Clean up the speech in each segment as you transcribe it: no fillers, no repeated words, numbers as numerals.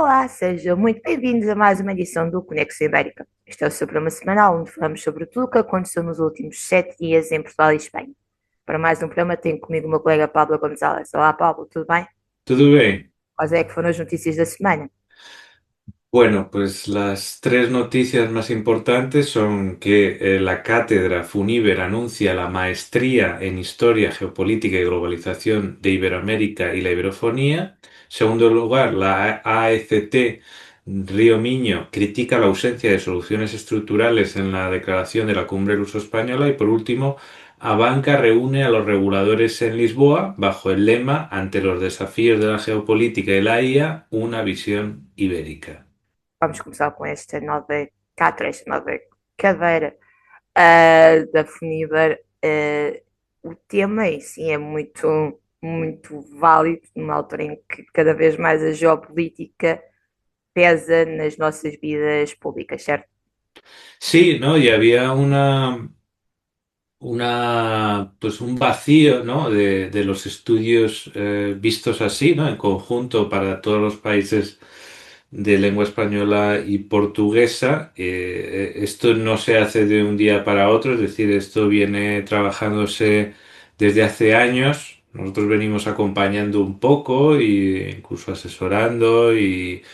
Olá, sejam muito bem-vindos a mais uma edição do Conexão Ibérica. Este é o seu programa semanal onde falamos sobre tudo o que aconteceu nos últimos 7 dias em Portugal e Espanha. Para mais um programa tenho comigo o meu colega Pablo Gonzalez. Olá, Pablo, tudo bem? Todo bien. Quais é que foram as notícias da semana? Bueno, pues las tres noticias más importantes son que la cátedra FUNIBER anuncia la maestría en Historia, Geopolítica y Globalización de Iberoamérica y la Iberofonía. Segundo lugar, la AECT Río Miño critica la ausencia de soluciones estructurales en la declaración de la Cumbre Luso-Española. Y por último, Abanca reúne a los reguladores en Lisboa bajo el lema "Ante los desafíos de la geopolítica y la IA, una visión ibérica". Vamos começar com esta nova cátedra, esta nova cadeira da FUNIBER. O tema em si é muito válido numa altura em que cada vez mais a geopolítica pesa nas nossas vidas públicas, certo? Sí, ¿no? Y había pues un vacío, ¿no? de los estudios vistos así, ¿no? En conjunto para todos los países de lengua española y portuguesa. Esto no se hace de un día para otro, es decir, esto viene trabajándose desde hace años. Nosotros venimos acompañando un poco e incluso asesorando y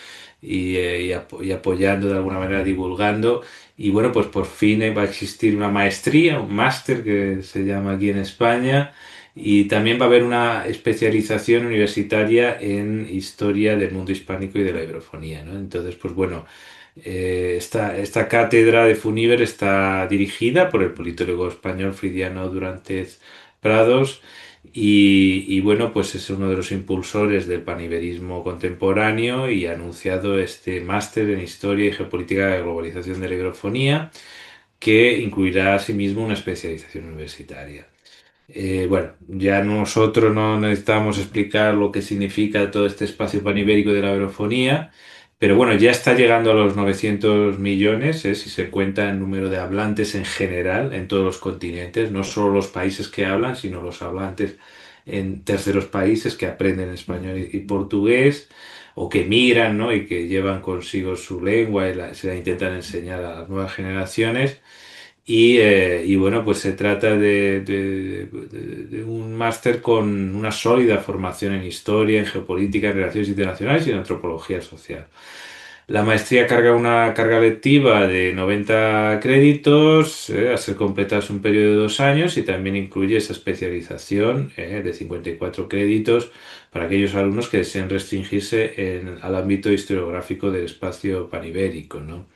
apoyando de alguna manera, divulgando. Y bueno, pues por fin va a existir una maestría, un máster que se llama aquí en España, y también va a haber una especialización universitaria en historia del mundo hispánico y de la iberofonía, ¿no? Entonces, pues bueno, esta cátedra de FUNIBER está dirigida por el politólogo español Fridiano Durantes Prados. Y bueno, pues es uno de los impulsores del paniberismo contemporáneo y ha anunciado este máster en Historia y Geopolítica de la Globalización de la Iberofonía, que incluirá asimismo una especialización universitaria. Bueno, ya nosotros no necesitamos explicar lo que significa todo este espacio panibérico de la iberofonía, pero bueno, ya está llegando a los 900 millones, si se cuenta el número de hablantes en general en todos los continentes, no solo los países que hablan, sino los hablantes en terceros países que aprenden español y portugués, o que migran, ¿no? Y que llevan consigo su lengua y se la intentan enseñar a las nuevas generaciones. Y bueno, pues se trata de un máster con una sólida formación en historia, en geopolítica, en relaciones internacionales y en antropología social. La maestría carga una carga lectiva de 90 créditos, a ser completados un periodo de 2 años, y también incluye esa especialización, de 54 créditos para aquellos alumnos que deseen restringirse al ámbito historiográfico del espacio panibérico, ¿no?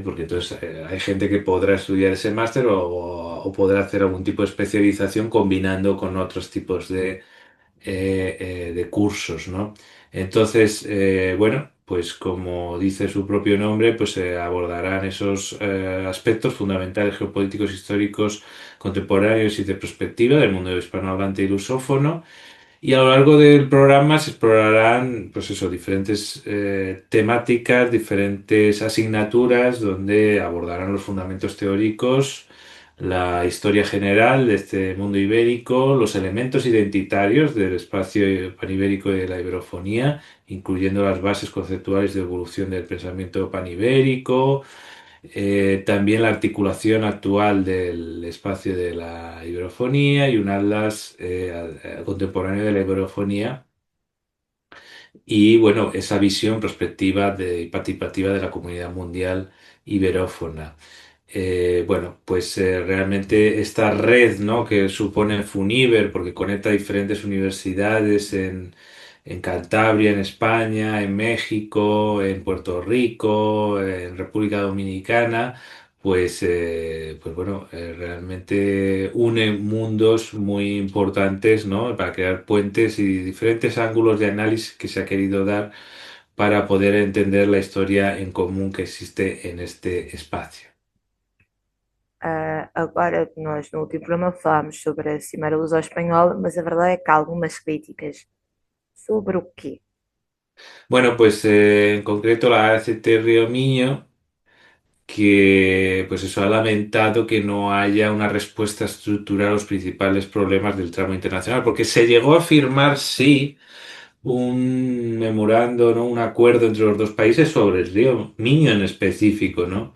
Porque entonces hay gente que podrá estudiar ese máster o podrá hacer algún tipo de especialización combinando con otros tipos de cursos, ¿no? Entonces, bueno, pues como dice su propio nombre, pues se abordarán esos aspectos fundamentales geopolíticos, históricos, contemporáneos y de perspectiva del mundo hispanohablante y lusófono. Y a lo largo del programa se explorarán, pues eso, diferentes temáticas, diferentes asignaturas donde abordarán los fundamentos teóricos, la historia general de este mundo ibérico, los elementos identitarios del espacio panibérico y de la iberofonía, incluyendo las bases conceptuales de evolución del pensamiento panibérico, también la articulación actual del espacio de la iberofonía y un atlas contemporáneo de la iberofonía, y bueno, esa visión prospectiva y participativa de la comunidad mundial iberófona. Bueno, pues realmente esta red, ¿no? que supone Funiver, porque conecta diferentes universidades en Cantabria, en España, en México, en Puerto Rico, en República Dominicana, pues bueno, realmente une mundos muy importantes, ¿no? Para crear puentes y diferentes ángulos de análisis que se ha querido dar para poder entender la historia en común que existe en este espacio. Agora, nós no último programa falámos sobre a Cimeira Luso-Espanhola, mas a verdade é que há algumas críticas. Sobre o quê? Bueno, pues en concreto la ACT Río Miño, que pues eso ha lamentado que no haya una respuesta estructural a los principales problemas del tramo internacional, porque se llegó a firmar, sí, un memorando, ¿no? Un acuerdo entre los dos países sobre el río Miño en específico, ¿no?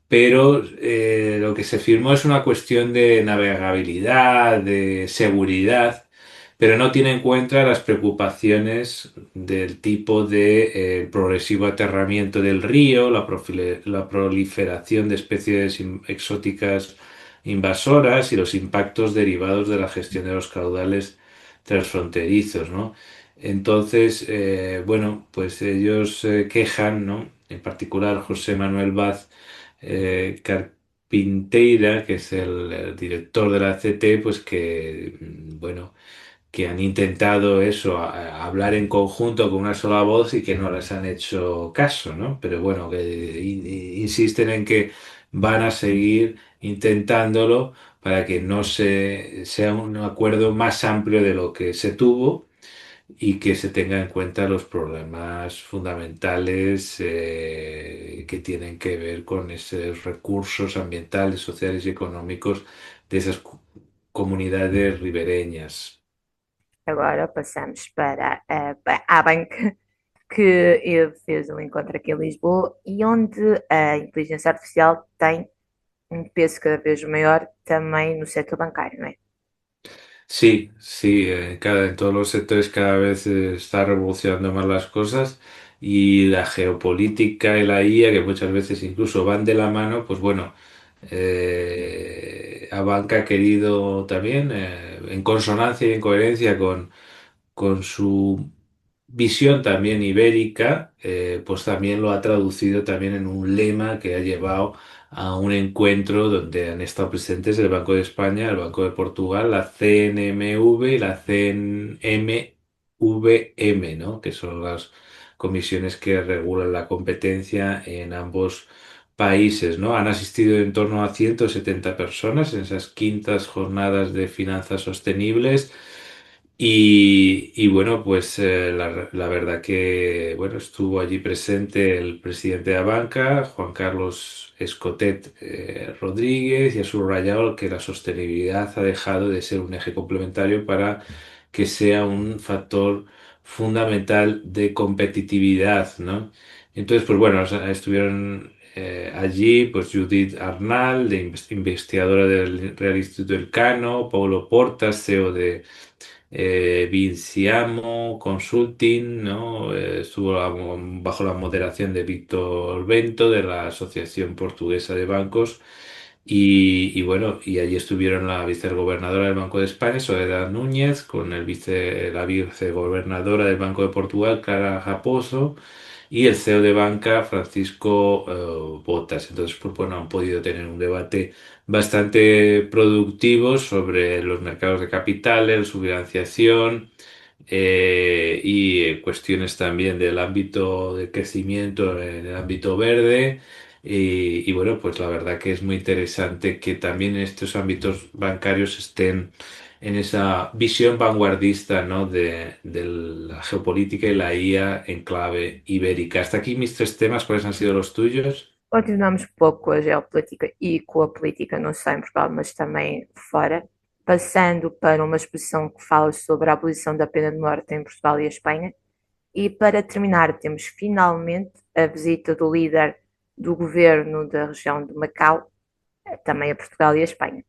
Pero lo que se firmó es una cuestión de navegabilidad, de seguridad, pero no tiene en cuenta las preocupaciones del tipo de progresivo aterramiento del río, la proliferación de especies exóticas invasoras y los impactos derivados de la gestión de los caudales transfronterizos, ¿no? Entonces, bueno, pues ellos se quejan, ¿no? En particular José Manuel Vaz Carpinteira, que es el director de la CT, pues que, bueno, que han intentado eso, hablar en conjunto con una sola voz y que no les han hecho caso, ¿no? Pero bueno, que insisten en que van a seguir intentándolo para que no sea un acuerdo más amplio de lo que se tuvo y que se tenga en cuenta los problemas fundamentales que tienen que ver con esos recursos ambientales, sociales y económicos de esas comunidades ribereñas. Agora passamos para a banca, que ele fez um encontro aqui em Lisboa e onde a inteligência artificial tem um peso cada vez maior também no setor bancário, não é? Sí, sí, en todos los sectores cada vez está revolucionando más las cosas y la geopolítica y la IA, que muchas veces incluso van de la mano, pues bueno, Abanca ha querido también, en consonancia y en coherencia con su visión también ibérica, pues también lo ha traducido también en un lema que ha llevado a un encuentro donde han estado presentes el Banco de España, el Banco de Portugal, la CNMV y la CNMVM, ¿no? Que son las comisiones que regulan la competencia en ambos países, ¿no? Han asistido en torno a 170 personas en esas quintas jornadas de finanzas sostenibles y bueno, pues la verdad que bueno, estuvo allí presente el presidente de Abanca, Juan Carlos Escotet Rodríguez, y ha subrayado que la sostenibilidad ha dejado de ser un eje complementario para que sea un factor fundamental de competitividad, ¿no? Entonces, pues bueno, o sea, estuvieron allí pues Judith Arnal, investigadora del Real Instituto Elcano, Paulo Portas, CEO de Vinciamo Consulting, ¿no? Estuvo bajo la moderación de Víctor Bento de la Asociación Portuguesa de Bancos y bueno, y allí estuvieron la vicegobernadora del Banco de España, Soledad Núñez, con la vicegobernadora del Banco de Portugal, Clara Raposo, y el CEO de banca, Francisco Botas. Entonces, pues bueno, han podido tener un debate bastante productivo sobre los mercados de capitales, su financiación y cuestiones también del ámbito de crecimiento en el ámbito verde. Y bueno, pues la verdad que es muy interesante que también estos ámbitos bancarios estén en esa visión vanguardista, ¿no? de la geopolítica y la IA en clave ibérica. Hasta aquí mis tres temas, ¿cuáles han sido los tuyos? Continuamos um pouco com a geopolítica e com a política, não só em Portugal, mas também fora, passando para uma exposição que fala sobre a abolição da pena de morte em Portugal e a Espanha. E para terminar, temos finalmente a visita do líder do governo da região de Macau, também a Portugal e a Espanha.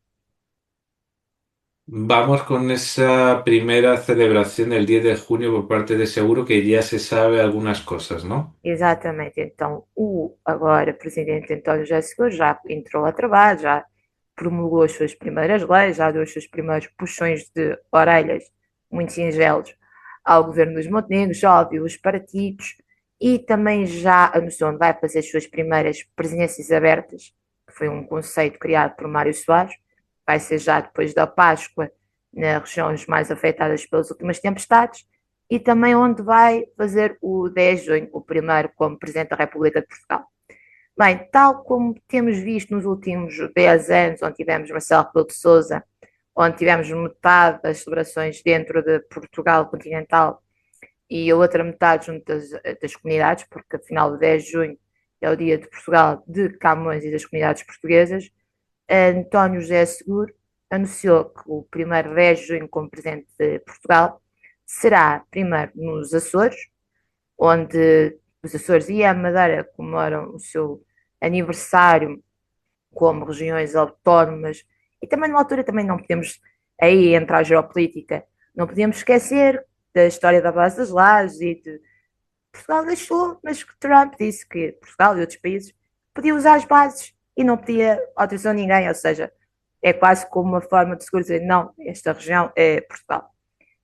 Vamos con esa primera celebración del 10 de junio por parte de Seguro, que ya se sabe algunas cosas, ¿no? Exatamente, então o agora presidente António José Seguro já entrou a trabalho, já promulgou as suas primeiras leis, já deu os seus primeiros puxões de orelhas muito singelos ao governo dos Montenegros, já ouviu os partidos e também já anunciou onde vai fazer as suas primeiras presidências abertas, que foi um conceito criado por Mário Soares, vai ser já depois da Páscoa, nas regiões mais afetadas pelas últimas tempestades, e também onde vai fazer o 10 de junho, o primeiro como Presidente da República de Portugal. Bem, tal como temos visto nos últimos 10 anos, onde tivemos Marcelo Rebelo de Sousa, onde tivemos metade das celebrações dentro de Portugal continental e a outra metade junto das comunidades, porque afinal o 10 de junho é o dia de Portugal, de Camões e das comunidades portuguesas, António José Seguro anunciou que o primeiro 10 de junho como Presidente de Portugal será primeiro nos Açores, onde os Açores e a Madeira comemoram o seu aniversário como regiões autónomas, e também numa altura também não podemos, aí entrar a geopolítica, não podemos esquecer da história da base das lajes e de Portugal deixou, mas que Trump disse que Portugal e outros países podiam usar as bases e não pedia autorização a ninguém, ou seja, é quase como uma forma de seguro dizer não, esta região é Portugal.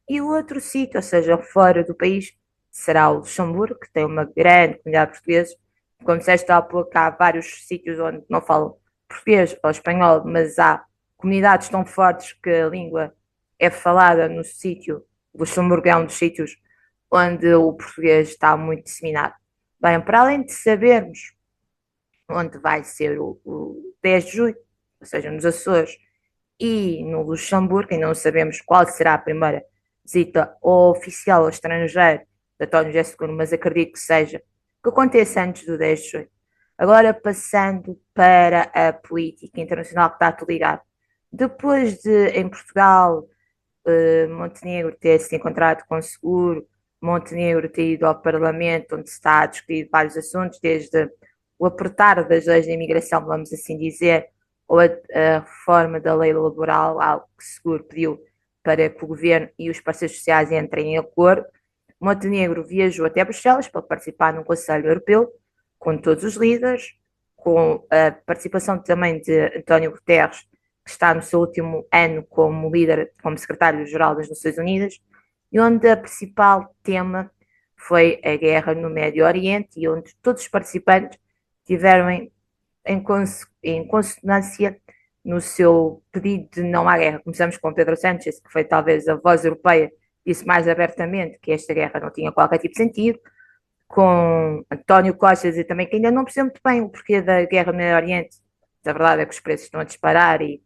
E o outro sítio, ou seja, fora do país, será o Luxemburgo, que tem uma grande comunidade portuguesa. Como disseste há pouco, há vários sítios onde não falam português ou espanhol, mas há comunidades tão fortes que a língua é falada no sítio. O Luxemburgo é um dos sítios onde o português está muito disseminado. Bem, para além de sabermos onde vai ser o 10 de julho, ou seja, nos Açores e no Luxemburgo, ainda não sabemos qual será a primeira visita oficial ao estrangeiro de António José II, mas acredito que seja, que aconteça antes do 10 de julho. Agora, passando para a política internacional que está tudo ligado. Depois de, em Portugal, Montenegro ter se encontrado com o seguro, Montenegro ter ido ao Parlamento, onde se está a discutir vários assuntos, desde o apertar das leis de imigração, vamos assim dizer, ou a reforma da lei laboral, algo que seguro pediu para que o governo e os parceiros sociais entrem em acordo. Montenegro viajou até Bruxelas para participar no Conselho Europeu, com todos os líderes, com a participação também de António Guterres, que está no seu último ano como líder, como secretário-geral das Nações Unidas, e onde o principal tema foi a guerra no Médio Oriente, e onde todos os participantes tiveram em consonância no seu pedido de não à guerra. Começamos com Pedro Sánchez, que foi talvez a voz europeia, disse mais abertamente que esta guerra não tinha qualquer tipo de sentido, com António Costa dizer também que ainda não percebe muito bem o porquê da guerra no Médio Oriente. A verdade é que os preços estão a disparar e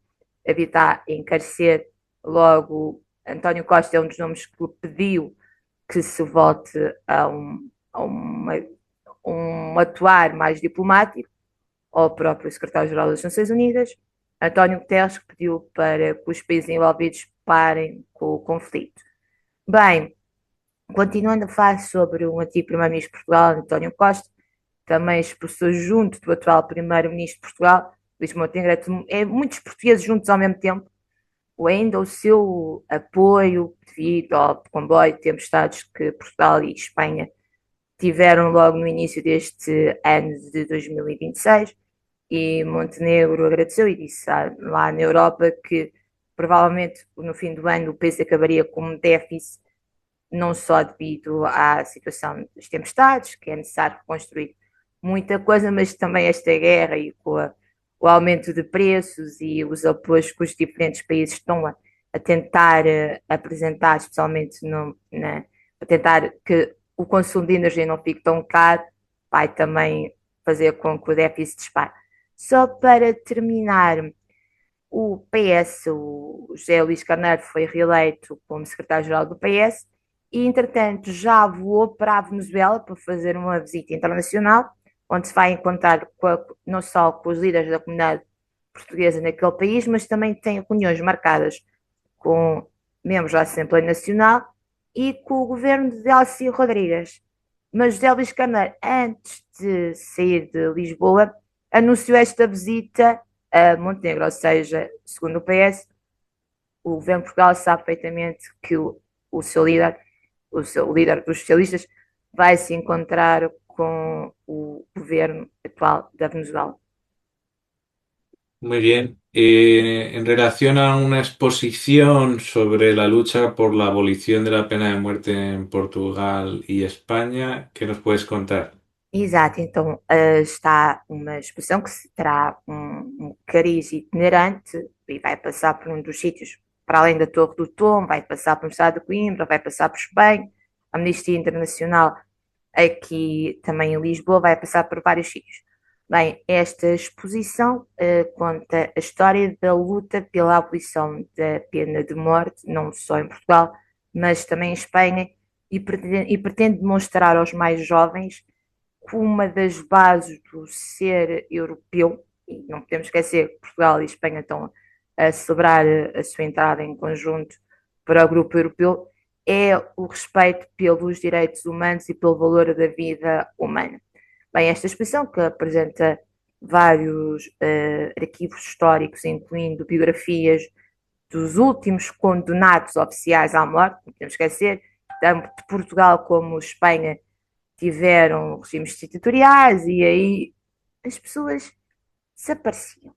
evitar encarecer. Logo, António Costa é um dos nomes que pediu que se volte a um atuar mais diplomático, ao próprio secretário-geral das Nações Unidas, António Guterres, que pediu para que os países envolvidos parem com o conflito. Bem, continuando a falar sobre o antigo primeiro-ministro de Portugal, António Costa, também expressou junto do atual primeiro-ministro de Portugal, Luís Montenegro, muitos portugueses juntos ao mesmo tempo, ou ainda o seu apoio devido ao comboio de tempestades que Portugal e Espanha tiveram logo no início deste ano de 2026, e Montenegro agradeceu e disse lá na Europa que provavelmente no fim do ano o país acabaria com um déficit, não só devido à situação das tempestades, que é necessário reconstruir muita coisa, mas também esta guerra e com o aumento de preços e os apoios que os diferentes países estão a tentar apresentar, especialmente a tentar que o consumo de energia não fique tão caro, vai também fazer com que o déficit dispare. Só para terminar, o PS, o José Luís Carneiro, foi reeleito como secretário-geral do PS e, entretanto, já voou para a Venezuela para fazer uma visita internacional, onde se vai encontrar não só com os líderes da comunidade portuguesa naquele país, mas também tem reuniões marcadas com membros da Assembleia Nacional e com o governo de Delcy Rodrigues. Mas José Luís Carneiro, antes de sair de Lisboa, anunciou esta visita a Montenegro, ou seja, segundo o PS, o governo de Portugal sabe perfeitamente que o seu líder dos socialistas, vai se encontrar com o governo atual da Venezuela. Muy bien. En relación a una exposición sobre la lucha por la abolición de la pena de muerte en Portugal y España, ¿qué nos puedes contar? Exato, então está uma exposição que terá um cariz itinerante e vai passar por um dos sítios, para além da Torre do Tom, vai passar pelo Estado de Coimbra, vai passar por Espanha, a Amnistia Internacional aqui também em Lisboa, vai passar por vários sítios. Bem, esta exposição conta a história da luta pela abolição da pena de morte, não só em Portugal, mas também em Espanha, e pretende demonstrar aos mais jovens que uma das bases do ser europeu, e não podemos esquecer que Portugal e Espanha estão a celebrar a sua entrada em conjunto para o grupo europeu, é o respeito pelos direitos humanos e pelo valor da vida humana. Bem, esta exposição, que apresenta vários arquivos históricos, incluindo biografias dos últimos condenados oficiais à morte, não podemos esquecer, tanto de Portugal como Espanha tiveram regimes ditatoriais e aí as pessoas desapareciam.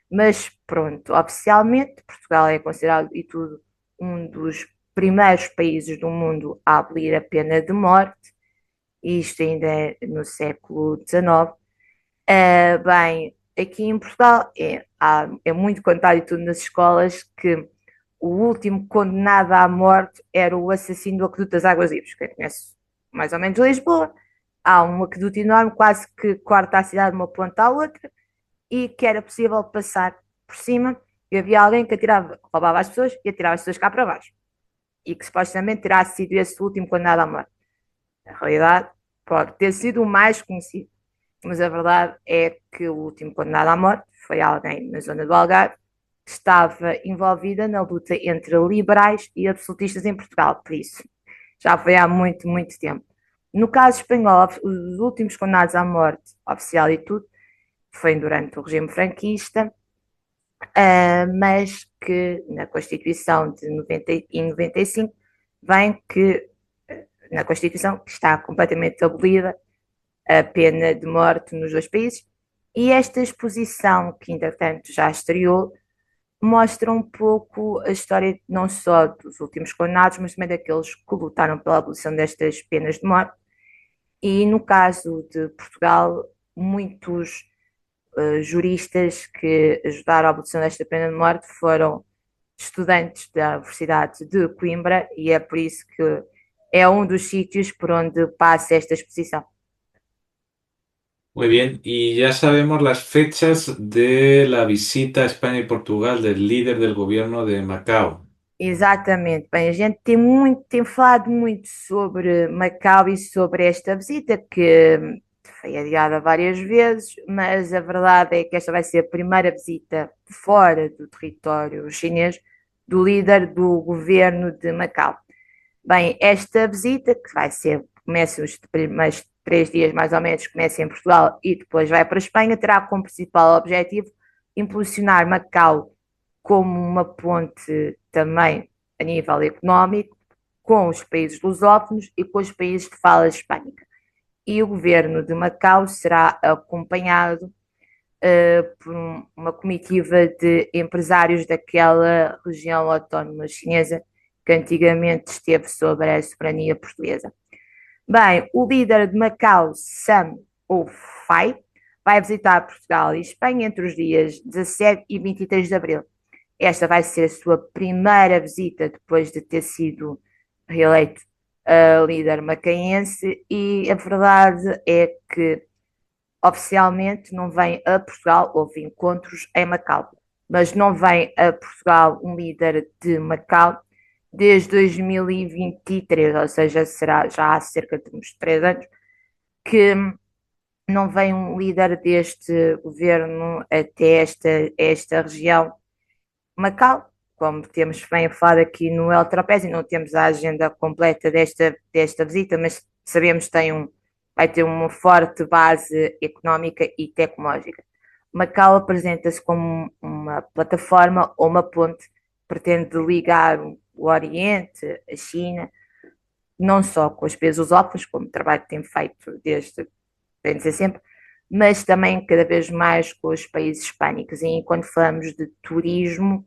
Mas pronto, oficialmente Portugal é considerado e tudo um dos primeiros países do mundo a abolir a pena de morte, e isto ainda é no século XIX. Bem, aqui em Portugal é muito contado e tudo nas escolas que o último condenado à morte era o assassino do Aqueduto das Águas Vivas. Quem conhece mais ou menos Lisboa, há um aqueduto enorme, quase que corta a cidade de uma ponta à outra, e que era possível passar por cima, e havia alguém que atirava, roubava as pessoas e atirava as pessoas cá para baixo. E que supostamente terá sido esse o último condenado à morte. Na realidade, pode ter sido o mais conhecido, mas a verdade é que o último condenado à morte foi alguém na zona do Algarve que estava envolvida na luta entre liberais e absolutistas em Portugal, por isso já foi há muito, muito tempo. No caso espanhol, os últimos condenados à morte oficial e tudo foi durante o regime franquista, mas que na Constituição de 90 e 95 vem que, na Constituição, que está completamente abolida a pena de morte nos dois países, e esta exposição, que entretanto já estreou, mostra um pouco a história não só dos últimos condenados, mas também daqueles que lutaram pela abolição destas penas de morte. E no caso de Portugal, muitos juristas que ajudaram a abolição desta pena de morte foram estudantes da Universidade de Coimbra, e é por isso que é um dos sítios por onde passa esta exposição. Muy bien, y ya sabemos las fechas de la visita a España y Portugal del líder del gobierno de Macao. Exatamente. Bem, a gente tem falado muito sobre Macau e sobre esta visita, que foi adiada várias vezes, mas a verdade é que esta vai ser a primeira visita fora do território chinês do líder do governo de Macau. Bem, esta visita, que vai ser, começa os primeiros 3 dias mais ou menos, começa em Portugal e depois vai para a Espanha, terá como principal objetivo impulsionar Macau como uma ponte também a nível económico com os países lusófonos e com os países de fala hispânica. E o governo de Macau será acompanhado por uma comitiva de empresários daquela região autónoma chinesa que antigamente esteve sob a soberania portuguesa. Bem, o líder de Macau, Sam Fai, vai visitar Portugal e Espanha entre os dias 17 e 23 de abril. Esta vai ser a sua primeira visita depois de ter sido reeleito líder macaense, e a verdade é que oficialmente não vem a Portugal, houve encontros em Macau, mas não vem a Portugal um líder de Macau desde 2023, ou seja, será já há cerca de uns 3 anos que não vem um líder deste governo até esta região. Macau, como temos bem falado aqui no El Trapézio, não temos a agenda completa desta visita, mas sabemos que vai ter uma forte base económica e tecnológica. Macau apresenta-se como uma plataforma ou uma ponte que pretende ligar o Oriente, a China, não só com os países lusófonos, como o trabalho que tem feito bem dizer sempre, mas também cada vez mais com os países hispânicos. E quando falamos de turismo,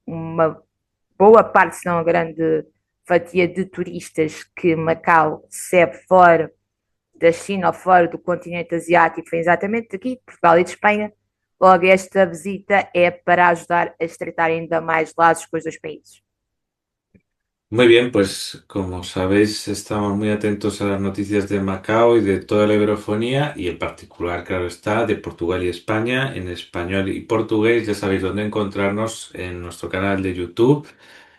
uma boa parte, se não a grande fatia de turistas que Macau recebe fora da China ou fora do continente asiático foi exatamente aqui, de Portugal e de Espanha. Logo, esta visita é para ajudar a estreitar ainda mais laços com os dois países. Muy bien, pues como sabéis, estamos muy atentos a las noticias de Macao y de toda la iberofonía y en particular, claro está, de Portugal y España, en español y portugués. Ya sabéis dónde encontrarnos en nuestro canal de YouTube,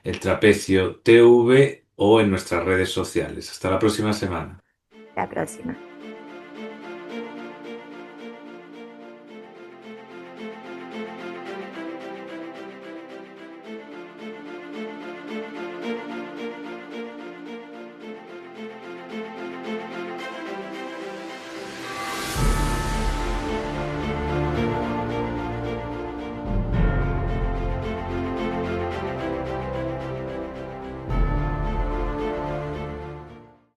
El Trapecio TV o en nuestras redes sociales. Hasta la próxima semana. Até a próxima.